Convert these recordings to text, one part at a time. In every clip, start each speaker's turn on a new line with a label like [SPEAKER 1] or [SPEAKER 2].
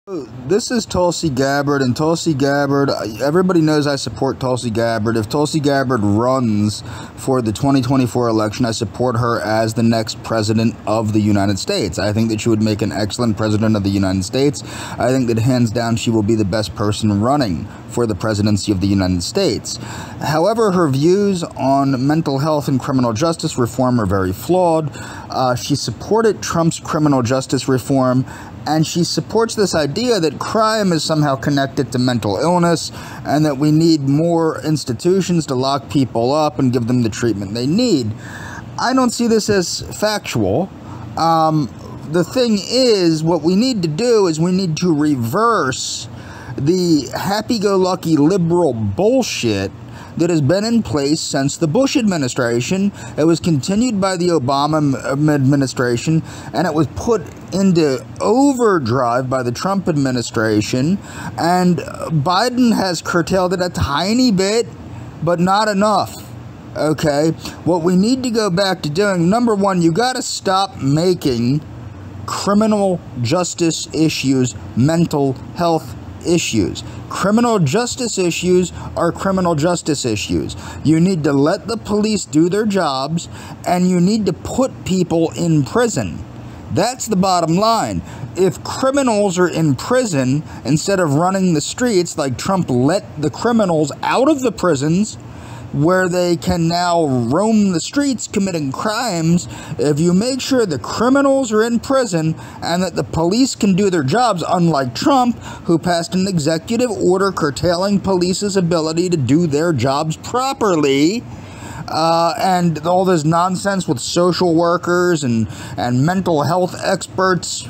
[SPEAKER 1] This is Tulsi Gabbard, and Tulsi Gabbard, everybody knows I support Tulsi Gabbard. If Tulsi Gabbard runs for the 2024 election, I support her as the next president of the United States. I think that she would make an excellent president of the United States. I think that hands down she will be the best person running for the presidency of the United States. However, her views on mental health and criminal justice reform are very flawed. She supported Trump's criminal justice reform, and she supports this idea that crime is somehow connected to mental illness and that we need more institutions to lock people up and give them the treatment they need. I don't see this as factual. The thing is, what we need to do is we need to reverse the happy-go-lucky liberal bullshit that has been in place since the Bush administration. It was continued by the Obama administration, and it was put into overdrive by the Trump administration, and Biden has curtailed it a tiny bit, but not enough. Okay, what we need to go back to doing, number one, you got to stop making criminal justice issues mental health issues. Criminal justice issues are criminal justice issues. You need to let the police do their jobs, and you need to put people in prison. That's the bottom line. If criminals are in prison instead of running the streets, like Trump let the criminals out of the prisons where they can now roam the streets committing crimes, if you make sure the criminals are in prison and that the police can do their jobs, unlike Trump, who passed an executive order curtailing police's ability to do their jobs properly, and all this nonsense with social workers and mental health experts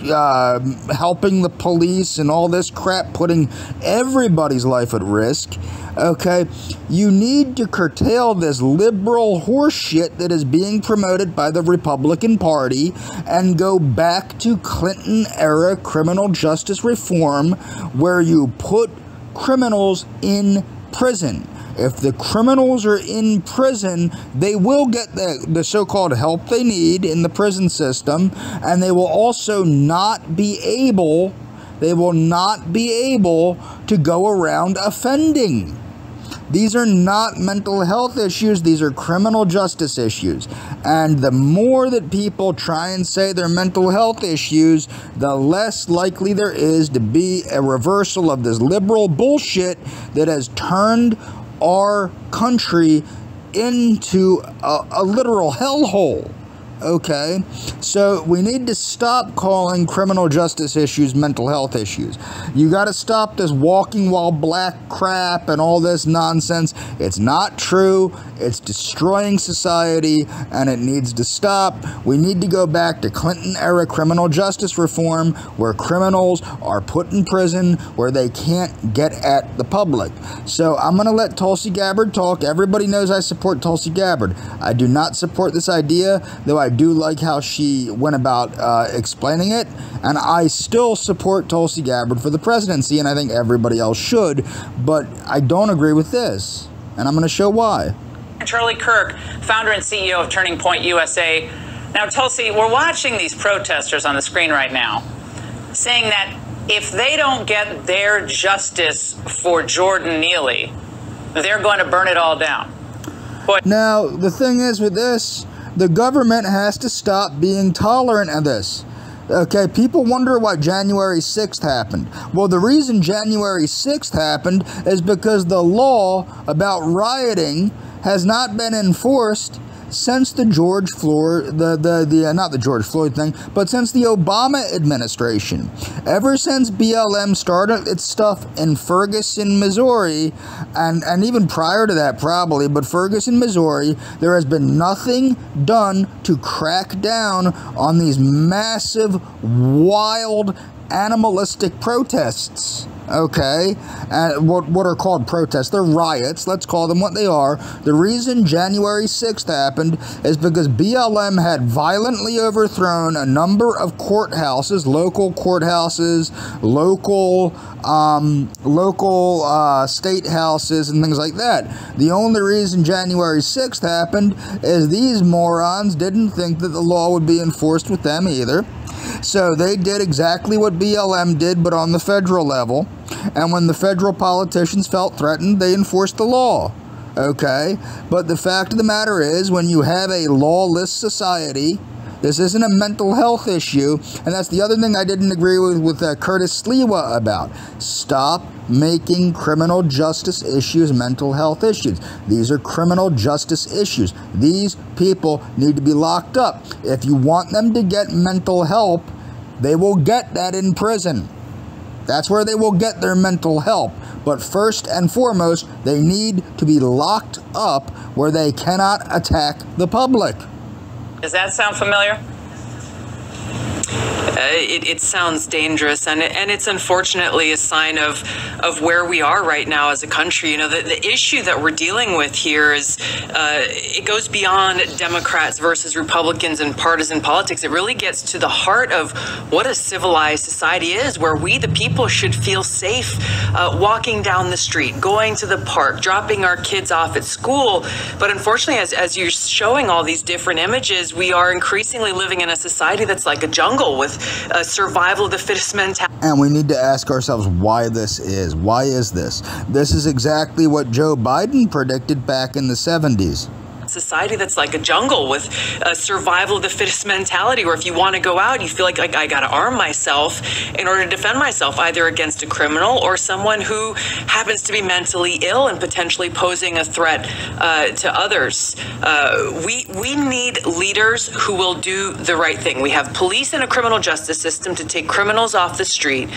[SPEAKER 1] helping the police and all this crap, putting everybody's life at risk. Okay, you need to curtail this liberal horseshit that is being promoted by the Republican Party and go back to Clinton-era criminal justice reform where you put criminals in prison. If the criminals are in prison, they will get the so-called help they need in the prison system, and they will also not be able to go around offending. These are not mental health issues, these are criminal justice issues. And the more that people try and say they're mental health issues, the less likely there is to be a reversal of this liberal bullshit that has turned our country into a literal hellhole. Okay, so we need to stop calling criminal justice issues mental health issues. You got to stop this walking while black crap and all this nonsense. It's not true. It's destroying society, and it needs to stop. We need to go back to Clinton-era criminal justice reform, where criminals are put in prison, where they can't get at the public. So I'm going to let Tulsi Gabbard talk. Everybody knows I support Tulsi Gabbard. I do not support this idea, though I do like how she went about explaining it, and I still support Tulsi Gabbard for the presidency, and I think everybody else should, but I don't agree with this, and I'm going to show why.
[SPEAKER 2] Charlie Kirk, founder and CEO of Turning Point USA. Now, Tulsi, we're watching these protesters on the screen right now saying that if they don't get their justice for Jordan Neely, they're going to burn it all down. But
[SPEAKER 1] now, the thing is with this, the government has to stop being tolerant of this. Okay, people wonder why January 6th happened. Well, the reason January 6th happened is because the law about rioting has not been enforced since the George Floyd, not the George Floyd thing, but since the Obama administration. Ever since BLM started its stuff in Ferguson, Missouri, and even prior to that probably, but Ferguson, Missouri, there has been nothing done to crack down on these massive, wild, animalistic protests. Okay, and what are called protests? They're riots. Let's call them what they are. The reason January 6th happened is because BLM had violently overthrown a number of courthouses, local courthouses, local state houses, and things like that. The only reason January 6th happened is these morons didn't think that the law would be enforced with them either. So they did exactly what BLM did, but on the federal level. And when the federal politicians felt threatened, they enforced the law. Okay? But the fact of the matter is, when you have a lawless society, this isn't a mental health issue, and that's the other thing I didn't agree with Curtis Sliwa about. Stop making criminal justice issues mental health issues. These are criminal justice issues. These people need to be locked up. If you want them to get mental help, they will get that in prison. That's where they will get their mental help. But first and foremost, they need to be locked up where they cannot attack the public.
[SPEAKER 2] Does that sound familiar?
[SPEAKER 3] It sounds dangerous, and it's unfortunately a sign of where we are right now as a country. You know, the issue that we're dealing with here is it goes beyond Democrats versus Republicans and partisan politics. It really gets to the heart of what a civilized society is, where we, the people, should feel safe walking down the street, going to the park, dropping our kids off at school. But unfortunately, as you're showing all these different images, we are increasingly living in a society that's like a jungle with survival of the fittest mentality.
[SPEAKER 1] And we need to ask ourselves why this is. Why is this? This is exactly what Joe Biden predicted back in the 70s.
[SPEAKER 3] Society that's like a jungle with survival of the fittest mentality, where if you want to go out, you feel like I got to arm myself in order to defend myself, either against a criminal or someone who happens to be mentally ill and potentially posing a threat to others. We need leaders who will do the right thing. We have police and a criminal justice system to take criminals off the street,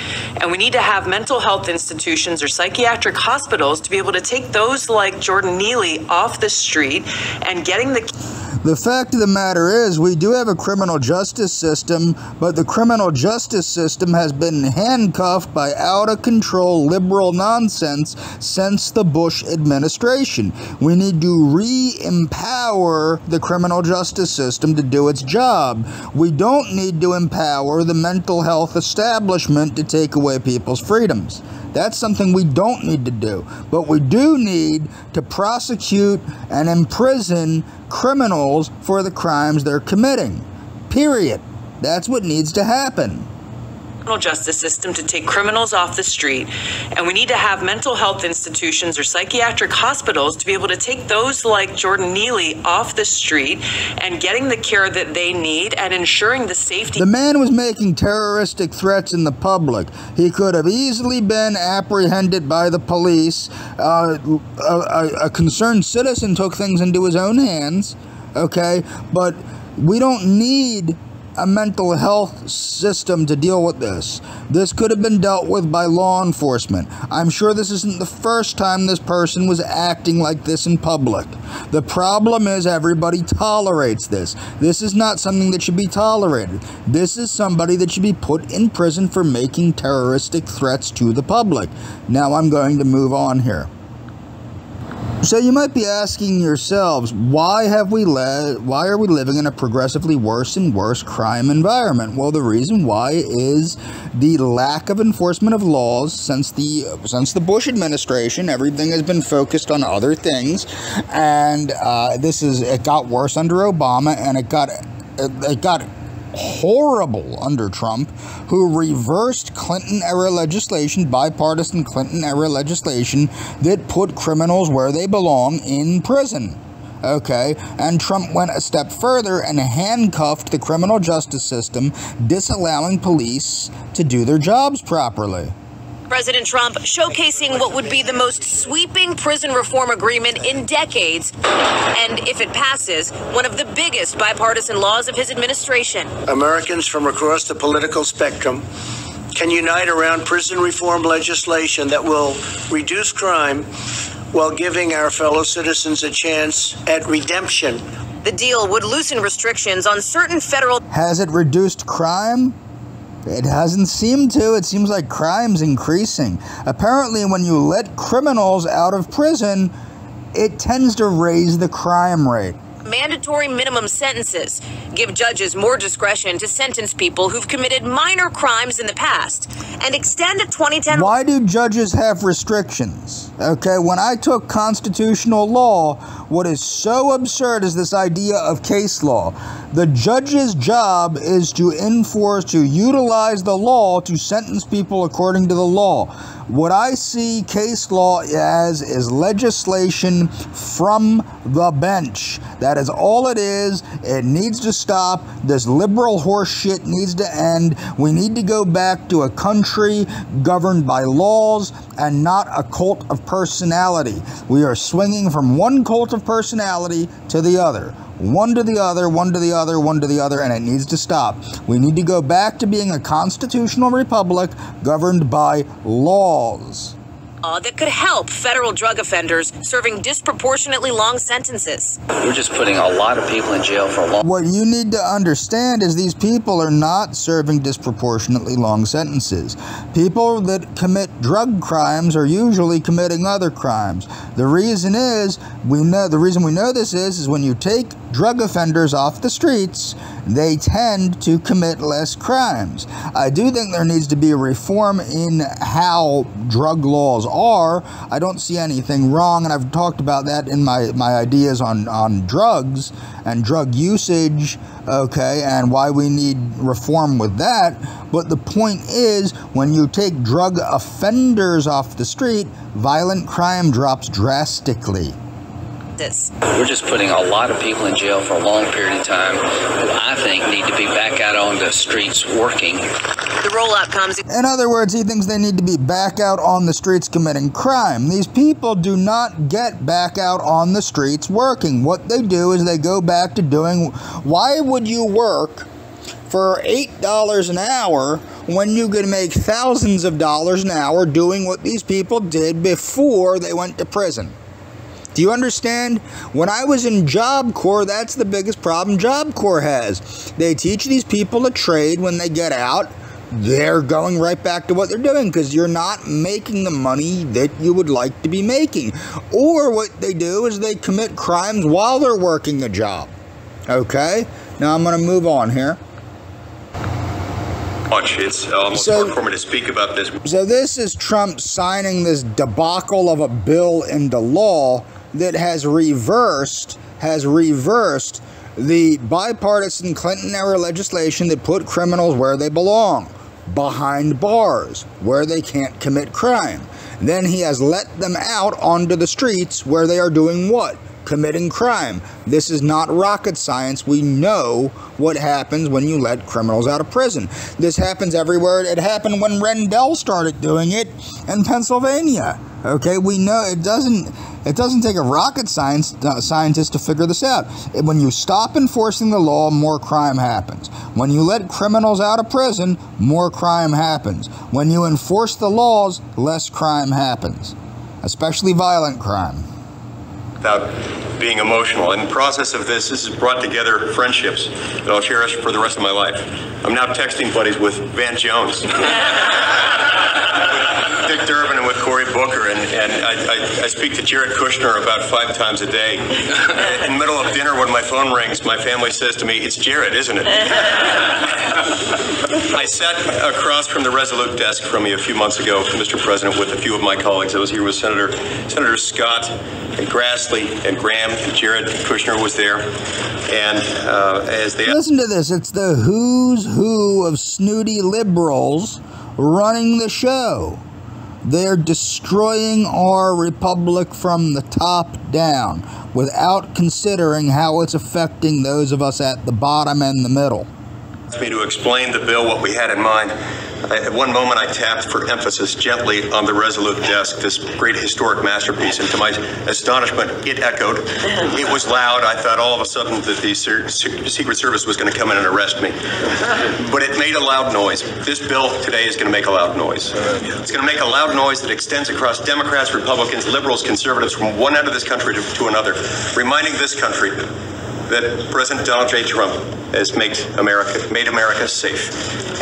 [SPEAKER 3] and we need to have mental health institutions or psychiatric hospitals to be able to take those like Jordan Neely off the street and getting
[SPEAKER 1] the fact of the matter is, we do have a criminal justice system, but the criminal justice system has been handcuffed by out-of-control liberal nonsense since the Bush administration. We need to re-empower the criminal justice system to do its job. We don't need to empower the mental health establishment to take away people's freedoms. That's something we don't need to do. But we do need to prosecute and imprison criminals for the crimes they're committing. Period. That's what needs to happen.
[SPEAKER 3] Justice system to take criminals off the street, and we need to have mental health institutions or psychiatric hospitals to be able to take those like Jordan Neely off the street and getting the care that they need and ensuring the safety.
[SPEAKER 1] The man was making terroristic threats in the public. He could have easily been apprehended by the police. A concerned citizen took things into his own hands, okay? But we don't need a mental health system to deal with this. This could have been dealt with by law enforcement. I'm sure this isn't the first time this person was acting like this in public. The problem is everybody tolerates this. This is not something that should be tolerated. This is somebody that should be put in prison for making terroristic threats to the public. Now I'm going to move on here. So you might be asking yourselves, why are we living in a progressively worse and worse crime environment? Well, the reason why is the lack of enforcement of laws since the Bush administration. Everything has been focused on other things, and it got worse under Obama, and it got horrible under Trump, who reversed Clinton-era legislation, bipartisan Clinton-era legislation that put criminals where they belong, in prison. Okay, and Trump went a step further and handcuffed the criminal justice system, disallowing police to do their jobs properly.
[SPEAKER 4] President Trump showcasing what would be the most sweeping prison reform agreement in decades, and if it passes, one of the biggest bipartisan laws of his administration.
[SPEAKER 5] Americans from across the political spectrum can unite around prison reform legislation that will reduce crime while giving our fellow citizens a chance at redemption.
[SPEAKER 4] The deal would loosen restrictions on certain federal...
[SPEAKER 1] Has it reduced crime? It hasn't seemed to. It seems like crime's increasing. Apparently, when you let criminals out of prison, it tends to raise the crime rate.
[SPEAKER 4] Mandatory minimum sentences give judges more discretion to sentence people who've committed minor crimes in the past and extend a 2010...
[SPEAKER 1] Why do judges have restrictions? Okay, when I took constitutional law, what is so absurd is this idea of case law. The judge's job is to enforce, to utilize the law to sentence people according to the law. What I see case law as is legislation from the bench. That is all it is. It needs to stop. This liberal horse shit needs to end. We need to go back to a country governed by laws and not a cult of personality. We are swinging from one cult of personality to the other. One to the other, one to the other, one to the other, and it needs to stop. We need to go back to being a constitutional republic governed by laws.
[SPEAKER 4] That could help federal drug offenders serving disproportionately long sentences.
[SPEAKER 6] We're just putting a lot of people in jail for a long.
[SPEAKER 1] What you need to understand is these people are not serving disproportionately long sentences. People that commit drug crimes are usually committing other crimes. The reason we know this is when you take drug offenders off the streets, they tend to commit less crimes. I do think there needs to be a reform in how drug laws are. I don't see anything wrong, and I've talked about that in my ideas on drugs and drug usage, okay, and why we need reform with that. But the point is, when you take drug offenders off the street, violent crime drops drastically.
[SPEAKER 6] We're just putting a lot of people in jail for a long period of time who I think need to be back out on the streets working.
[SPEAKER 4] The rollout comes.
[SPEAKER 1] In other words, he thinks they need to be back out on the streets committing crime. These people do not get back out on the streets working. What they do is they go back to doing. Why would you work for $8 an hour when you could make thousands of dollars an hour doing what these people did before they went to prison? Do you understand? When I was in Job Corps, that's the biggest problem Job Corps has. They teach these people a trade. When they get out, they're going right back to what they're doing because you're not making the money that you would like to be making. Or what they do is they commit crimes while they're working a job. Okay? Now I'm going to move on here.
[SPEAKER 7] It's almost hard for me to speak about this.
[SPEAKER 1] So this is Trump signing this debacle of a bill into law that has reversed the bipartisan Clinton-era legislation that put criminals where they belong, behind bars, where they can't commit crime. Then he has let them out onto the streets where they are doing what? Committing crime. This is not rocket science. We know what happens when you let criminals out of prison. This happens everywhere. It happened when Rendell started doing it in Pennsylvania. Okay, we know it doesn't take a rocket scientist to figure this out. When you stop enforcing the law, more crime happens. When you let criminals out of prison, more crime happens. When you enforce the laws, less crime happens, especially violent crime.
[SPEAKER 7] Without being emotional. In the process of this has brought together friendships that I'll cherish for the rest of my life. I'm now texting buddies with Van Jones, with Dick Durbin, and with Cory Booker, and I speak to Jared Kushner about 5 times a day. In the middle of dinner, when my phone rings, my family says to me, "It's Jared, isn't it?" I sat across from the Resolute desk from me a few months ago, Mr. President, with a few of my colleagues. I was here with Senator Scott and Grassley and Graham, and Jared Kushner was there. And as they...
[SPEAKER 1] Listen to this. It's the who's who of snooty liberals running the show. They're destroying our republic from the top down without considering how it's affecting those of us at the bottom and the middle.
[SPEAKER 7] Asked me to explain the bill, what we had in mind. At one moment, I tapped for emphasis gently on the Resolute desk, this great historic masterpiece, and to my astonishment, it echoed. It was loud. I thought all of a sudden that the Secret Service was going to come in and arrest me. But it made a loud noise. This bill today is going to make a loud noise. It's going to make a loud noise that extends across Democrats, Republicans, liberals, conservatives, from one end of this country to another, reminding this country that President Donald J. Trump has made America safe.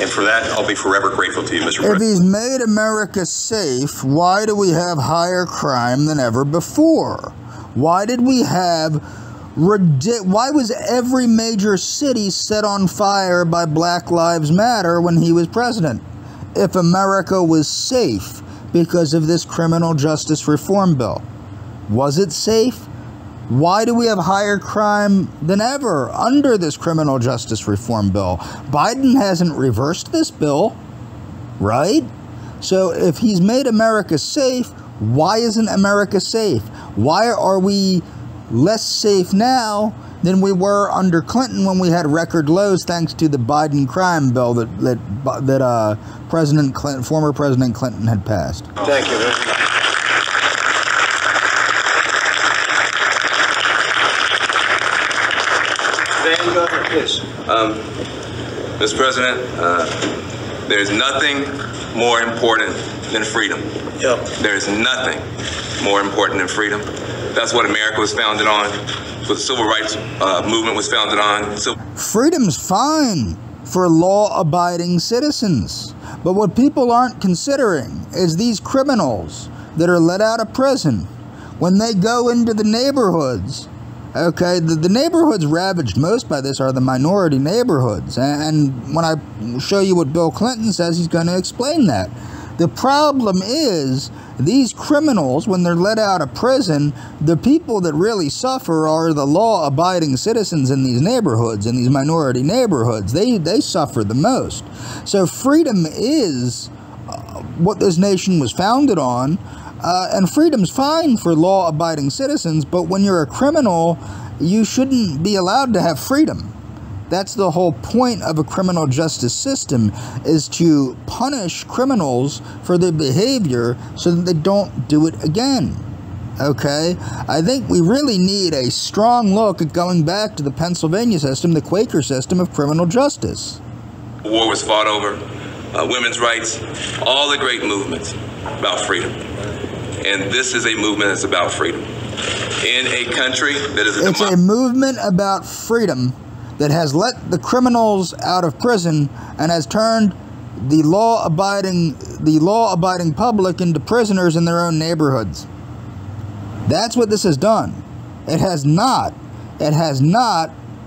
[SPEAKER 7] And for that, I'll be forever grateful to you, Mr. President.
[SPEAKER 1] If he's made America safe, why do we have higher crime than ever before? Why did we have... Why was every major city set on fire by Black Lives Matter when he was president? If America was safe. because of this criminal justice reform bill. Was it safe? Why do we have higher crime than ever under this criminal justice reform bill? Biden hasn't reversed this bill, right? So if he's made America safe, why isn't America safe? Why are we less safe now than we were under Clinton when we had record lows thanks to the Biden crime bill that President Clinton, former President Clinton, had passed?
[SPEAKER 5] Thank you very much.
[SPEAKER 8] Mr. President, there's nothing more important than freedom.
[SPEAKER 5] Yep.
[SPEAKER 8] There's nothing more important than freedom. That's what America was founded on, what the civil rights movement was founded on.
[SPEAKER 1] Freedom's fine for law-abiding citizens, but what people aren't considering is these criminals that are let out of prison, when they go into the neighborhoods. Okay, the neighborhoods ravaged most by this are the minority neighborhoods. And when I show you what Bill Clinton says, he's going to explain that. The problem is, these criminals, when they're let out of prison, the people that really suffer are the law-abiding citizens in these neighborhoods, in these minority neighborhoods. They suffer the most. So freedom is what this nation was founded on. And freedom's fine for law-abiding citizens, but when you're a criminal, you shouldn't be allowed to have freedom. That's the whole point of a criminal justice system, is to punish criminals for their behavior so that they don't do it again. Okay? I think we really need a strong look at going back to the Pennsylvania system, the Quaker system of criminal justice.
[SPEAKER 8] The war was fought over, women's rights, all the great movements about freedom. And this is a movement that's about freedom. In a country that is
[SPEAKER 1] It's a movement about freedom that has let the criminals out of prison and has turned the law-abiding public into prisoners in their own neighborhoods. That's what this has done. It has not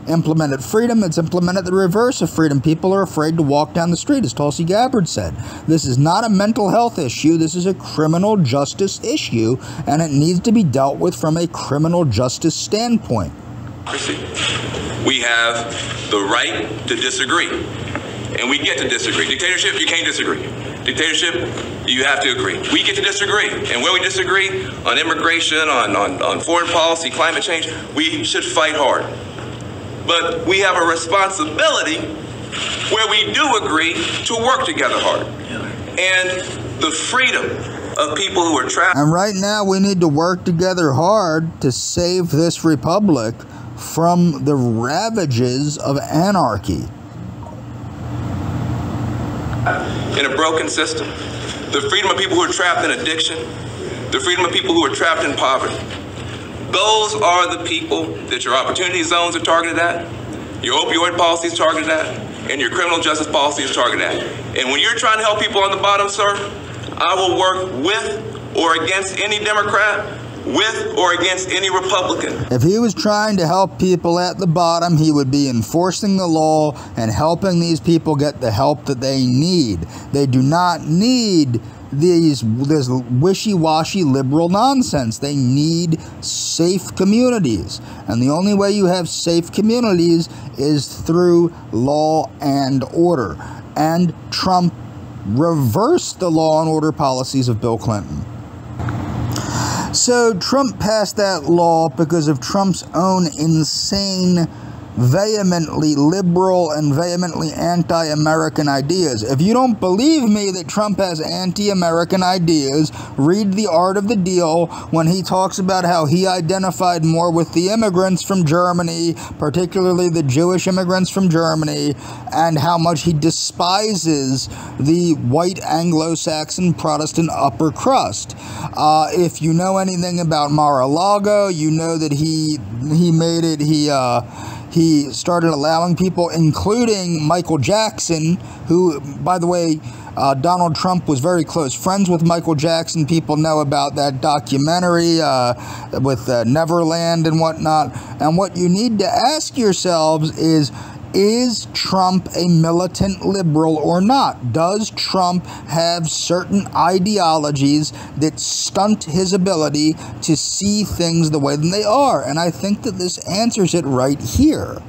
[SPEAKER 1] implemented freedom. It's implemented the reverse of freedom. People are afraid to walk down the street, as Tulsi Gabbard said. This is not a mental health issue. This is a criminal justice issue, and it needs to be dealt with from a criminal justice standpoint.
[SPEAKER 8] We have the right to disagree, and we get to disagree. Dictatorship, you can't disagree. Dictatorship, you have to agree. We get to disagree, and where we disagree on immigration, on foreign policy, climate change, we should fight hard. But we have a responsibility where we do agree to work together hard. And the freedom of people who are trapped.
[SPEAKER 1] And right now we need to work together hard to save this republic from the ravages of anarchy.
[SPEAKER 8] In a broken system. The freedom of people who are trapped in addiction. The freedom of people who are trapped in poverty. Those are the people that your opportunity zones are targeted at, your opioid policy is targeted at, and your criminal justice policy is targeted at. And when you're trying to help people on the bottom, sir, I will work with or against any Democrat, with or against any Republican.
[SPEAKER 1] If he was trying to help people at the bottom, he would be enforcing the law and helping these people get the help that they need. They do not need this wishy-washy liberal nonsense. They need safe communities. And the only way you have safe communities is through law and order. And Trump reversed the law and order policies of Bill Clinton. So Trump passed that law because of Trump's own insane, vehemently liberal and vehemently anti-American ideas. If you don't believe me that Trump has anti-American ideas, read The Art of the Deal when he talks about how he identified more with the immigrants from Germany, particularly the Jewish immigrants from Germany, and how much he despises the white Anglo-Saxon Protestant upper crust. If you know anything about Mar-a-Lago, you know that he started allowing people, including Michael Jackson, who, by the way, Donald Trump was very close friends with Michael Jackson. People know about that documentary with Neverland and whatnot. And what you need to ask yourselves is Is Trump a militant liberal or not? Does Trump have certain ideologies that stunt his ability to see things the way that they are? And I think that this answers it right here.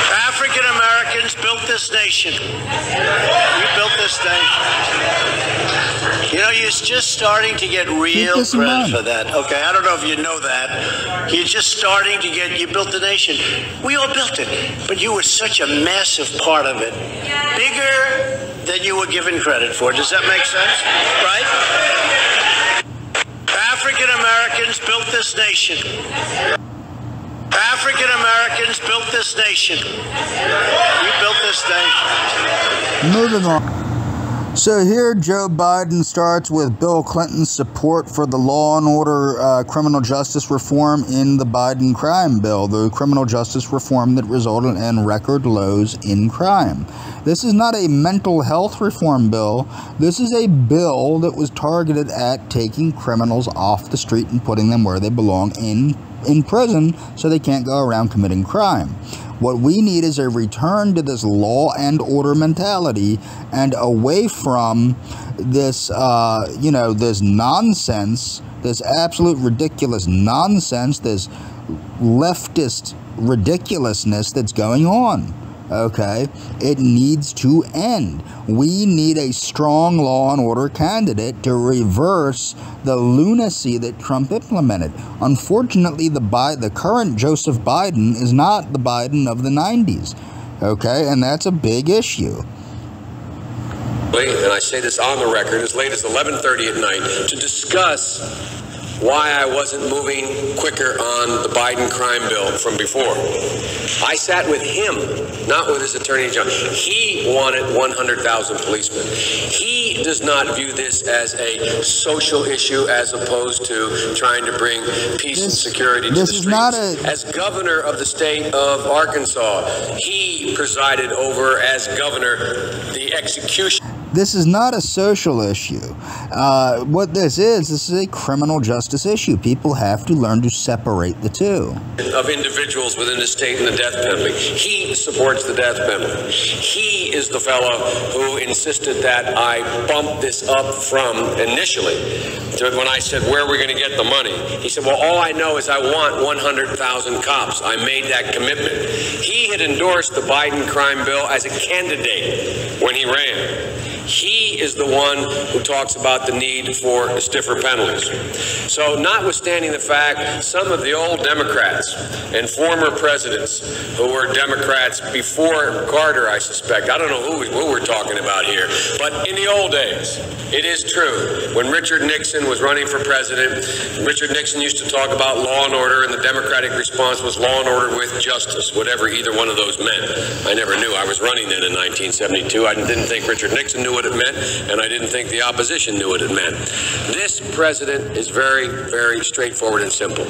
[SPEAKER 5] African Americans built this nation. You built this nation. You know, you're just starting to get real credit for that. Okay, I don't know if you know that. You're just starting to get, you built the nation. We all built it, but you were such a massive part of it. Bigger than you were given credit for. Does that make sense? Right? African Americans built this nation. African Americans built this nation. You built this nation.
[SPEAKER 1] Moving on. So here Joe Biden starts with Bill Clinton's support for the law and order criminal justice reform in the Biden crime bill, the criminal justice reform that resulted in record lows in crime. This is not a mental health reform bill. This is a bill that was targeted at taking criminals off the street and putting them where they belong in prison so they can't go around committing crime. What we need is a return to this law and order mentality and away from this, this nonsense, this absolute ridiculous nonsense, this leftist ridiculousness that's going on. Okay, it needs to end. We need a strong law and order candidate to reverse the lunacy that Trump implemented. Unfortunately, the current Joseph Biden is not the Biden of the 90s. Okay, and that's a big issue.
[SPEAKER 9] And I say this on the record, as late as 11:30 at night, to discuss why I wasn't moving quicker on the Biden crime bill from before. I sat with him, not with his attorney general. He wanted 100,000 policemen. He does not view this as a social issue as opposed to trying to bring peace and security to the streets. As governor of the state of Arkansas, he presided over, as governor, the execution.
[SPEAKER 1] This is not a social issue. What this is a criminal justice issue. People have to learn to separate the two.
[SPEAKER 9] Of individuals within the state and the death penalty. He supports the death penalty. He is the fellow who insisted that I bump this up from initially. When I said, where are we going to get the money? He said, well, all I know is I want 100,000 cops. I made that commitment. He had endorsed the Biden crime bill as a candidate when he ran. He is the one who talks about the need for stiffer penalties. So notwithstanding the fact some of the old Democrats and former presidents who were Democrats before Carter, I suspect, I don't know who we're talking about here, but in the old days, it is true. When Richard Nixon was running for president, Richard Nixon used to talk about law and order, and the Democratic response was law and order with justice, whatever either one of those meant. I never knew. I was running then in 1972. I didn't think Richard Nixon knew what it meant, and I didn't think the opposition knew what it meant. This president is very, very straightforward and simple.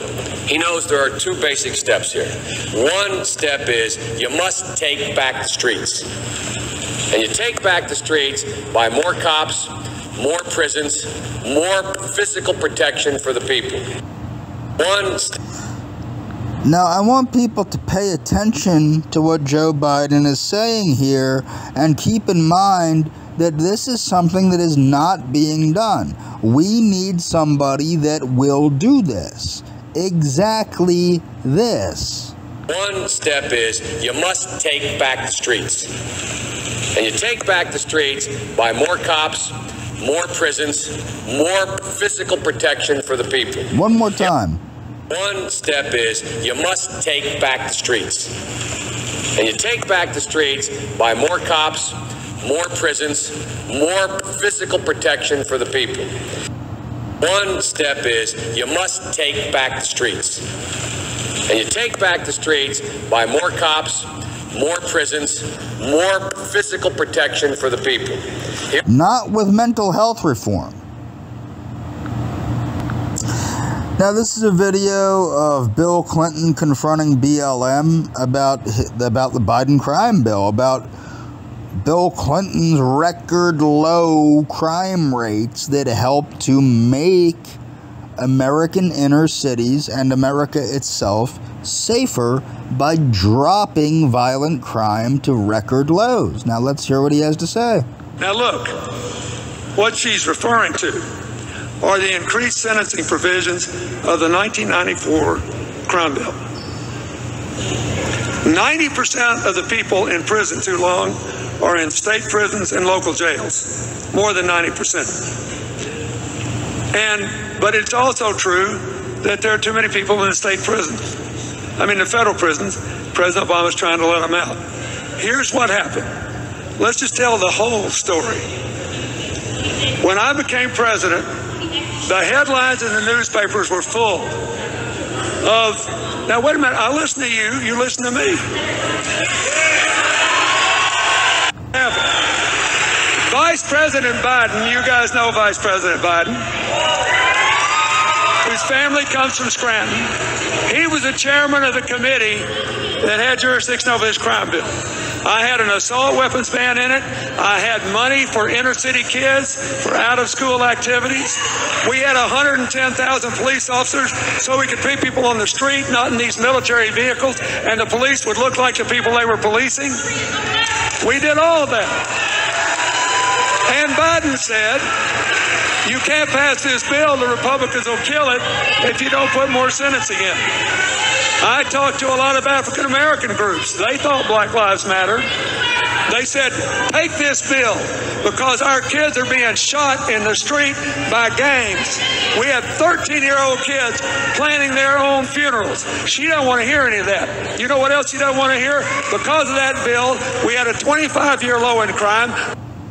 [SPEAKER 9] He knows there are two basic steps here. One step is you must take back the streets. And you take back the streets by more cops, more prisons, more physical protection for the people.
[SPEAKER 1] Now, I want people to pay attention to what Joe Biden is saying here and keep in mind that this is something that is not being done. We need somebody that will do this. Exactly this.
[SPEAKER 9] One step is you must take back the streets. And you take back the streets by more cops, more prisons, more physical protection for the people.
[SPEAKER 1] One more time.
[SPEAKER 9] One step is you must take back the streets. And you take back the streets by more cops, more prisons, more physical protection for the people. One step is you must take back the streets. And you take back the streets by more cops, more prisons, more physical protection for the people.
[SPEAKER 1] Not with mental health reform. Now, this is a video of Bill Clinton confronting BLM about the Biden crime bill, about Bill Clinton's record low crime rates that helped to make American inner cities and America itself safer by dropping violent crime to record lows. Now let's hear what he has to say.
[SPEAKER 10] Now look, what she's referring to are the increased sentencing provisions of the 1994 crime bill. 90% of the people in prison too long are in state prisons and local jails, more than 90%. But it's also true that there are too many people in the state prisons. I mean, the federal prisons. President Obama's trying to let them out. Here's what happened. Let's just tell the whole story. When I became president, the headlines in the newspapers were full of, now wait a minute, I listen to you, you listen to me. Vice President Biden, you guys know Vice President Biden, whose family comes from Scranton. He was the chairman of the committee that had jurisdiction over this crime bill. I had an assault weapons ban in it. I had money for inner city kids for out-of-school activities. We had 110,000 police officers so we could put people on the street, not in these military vehicles, and the police would look like the people they were policing. We did all of that. And Biden said, you can't pass this bill, the Republicans will kill it if you don't put more sentencing in. I talked to a lot of African American groups. They thought Black Lives Matter. They said, take this bill because our kids are being shot in the street by gangs. We have 13-year-old kids planning their own funerals. She doesn't want to hear any of that. You know what else she doesn't want to hear? Because of that bill, we had a 25-year low in crime.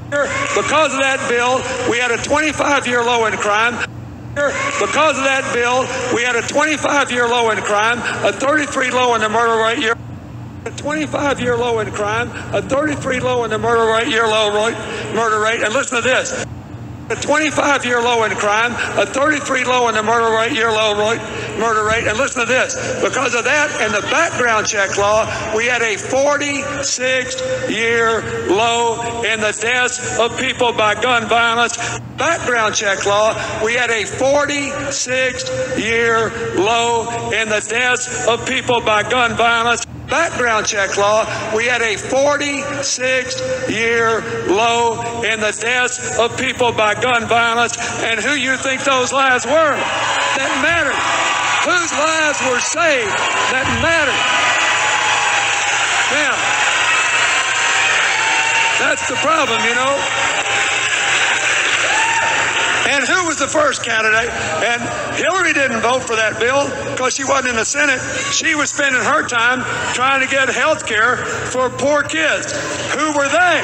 [SPEAKER 10] Because of that bill, we had a 25-year low in crime. Because of that bill, we had a 25-year low in crime, a 33 low in the murder rate year. A 25-year low in crime, a 33 low in the murder rate murder rate. And listen to this. A 25-year low in crime, a 33 low in the murder rate murder rate. And listen to this. Because of that and the background check law, we had a 46-year low in the deaths of people by gun violence. Background check law, we had a 46-year low in the deaths of people by gun violence. Background check law, we had a 46-year low in the deaths of people by gun violence. And who you think those lives were? That mattered. Whose lives were saved? That mattered. Now, that's the problem, you know. And who was the first candidate? And Hillary didn't vote for that bill because she wasn't in the Senate. She was spending her time trying to get health care for poor kids. Who were they?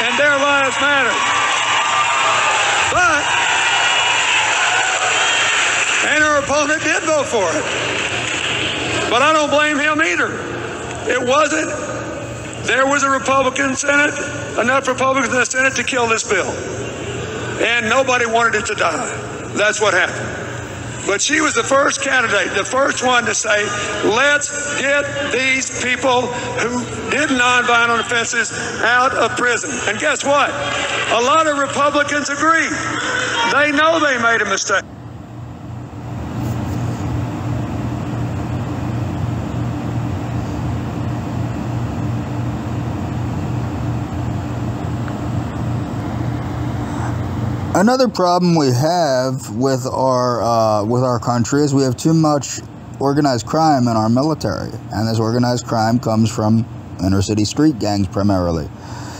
[SPEAKER 10] And their lives mattered. And her opponent did vote for it. But I don't blame him either. It wasn't. There was a Republican Senate, enough Republicans in the Senate to kill this bill. And nobody wanted it to die. That's what happened. But she was the first candidate, the first one to say, let's get these people who did nonviolent offenses out of prison. And guess what? A lot of Republicans agree. They know they made a mistake.
[SPEAKER 1] Another problem we have with our country is we have too much organized crime in our military, and this organized crime comes from inner city street gangs primarily.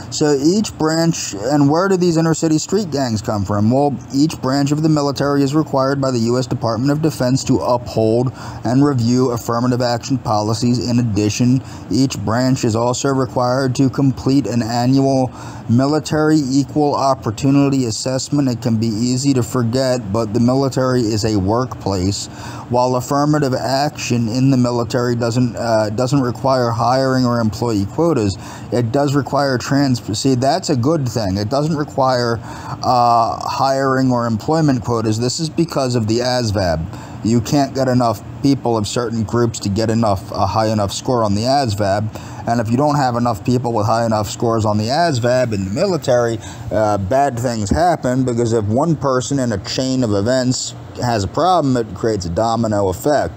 [SPEAKER 1] So each branch, and where do these inner city street gangs come from? Well, each branch of the military is required by the U.S. Department of Defense to uphold and review affirmative action policies. In addition, each branch is also required to complete an annual military equal opportunity assessment. It can be easy to forget, but the military is a workplace. While affirmative action in the military doesn't require hiring or employee quotas, it does require See, that's a good thing. It doesn't require hiring or employment quotas. This is because of the ASVAB. You can't get enough people of certain groups to get a high enough score on the ASVAB, And if you don't have enough people with high enough scores on the ASVAB in the military, bad things happen, because if one person in a chain of events has a problem, it creates a domino effect,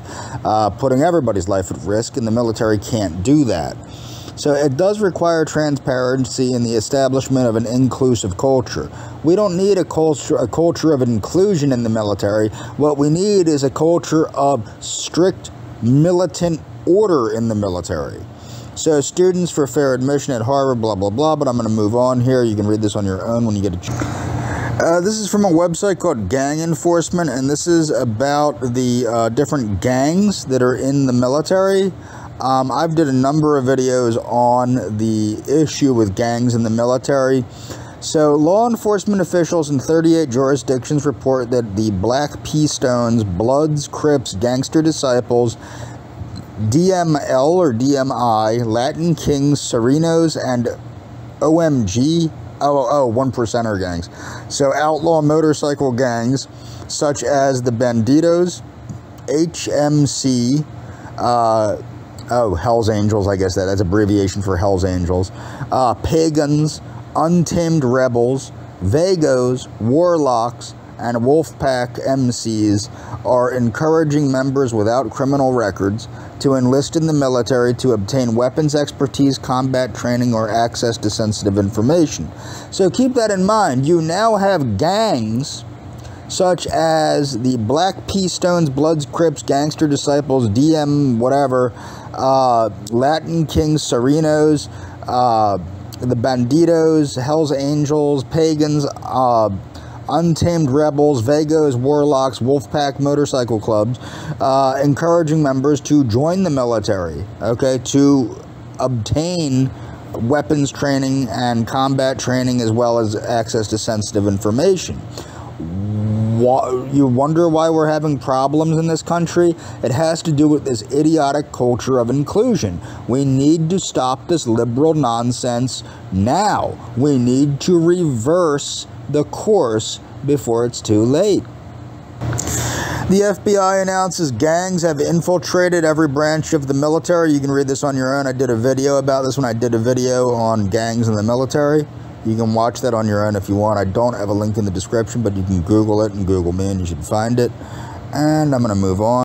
[SPEAKER 1] putting everybody's life at risk, and the military can't do that. So it does require transparency in the establishment of an inclusive culture. We don't need a culture of inclusion in the military. What we need is a culture of strict militant order in the military. So students for fair admission at Harvard, blah, blah, blah, but I'm going to move on here. You can read this on your own when you get a chance. This is from a website called Gang Enforcement, and this is about the different gangs that are in the military. I've did a number of videos on the issue with gangs in the military. So law enforcement officials in 38 jurisdictions report that the Black P-Stones, Bloods, Crips, Gangster Disciples, DML or DMI, Latin Kings, Serenos, and OMG, one percenter gangs. So outlaw motorcycle gangs such as the Bandidos, HMC, Hell's Angels, I guess that's abbreviation for Hell's Angels, Pagans, Untamed Rebels, Vagos, Warlocks, and Wolfpack MCs are encouraging members without criminal records to enlist in the military to obtain weapons expertise, combat training, or access to sensitive information. So keep that in mind. You now have gangs such as the Black P-Stones, Bloods, Crips, Gangster Disciples, DM, whatever, Latin Kings, Serenos, the Bandidos, Hell's Angels, Pagans, Untamed Rebels, Vagos, Warlocks, Wolfpack motorcycle clubs, encouraging members to join the military, okay, to obtain weapons training and combat training, as well as access to sensitive information. You wonder why we're having problems in this country? It has to do with this idiotic culture of inclusion. We need to stop this liberal nonsense now. We need to reverse the course before it's too late. The FBI announces gangs have infiltrated every branch of the military. You can read this on your own. I did a video about this when I did a video on gangs in the military. You can watch that on your own if you want. I don't have a link in the description, but you can Google it and Google me and you should find it. And I'm going to move on.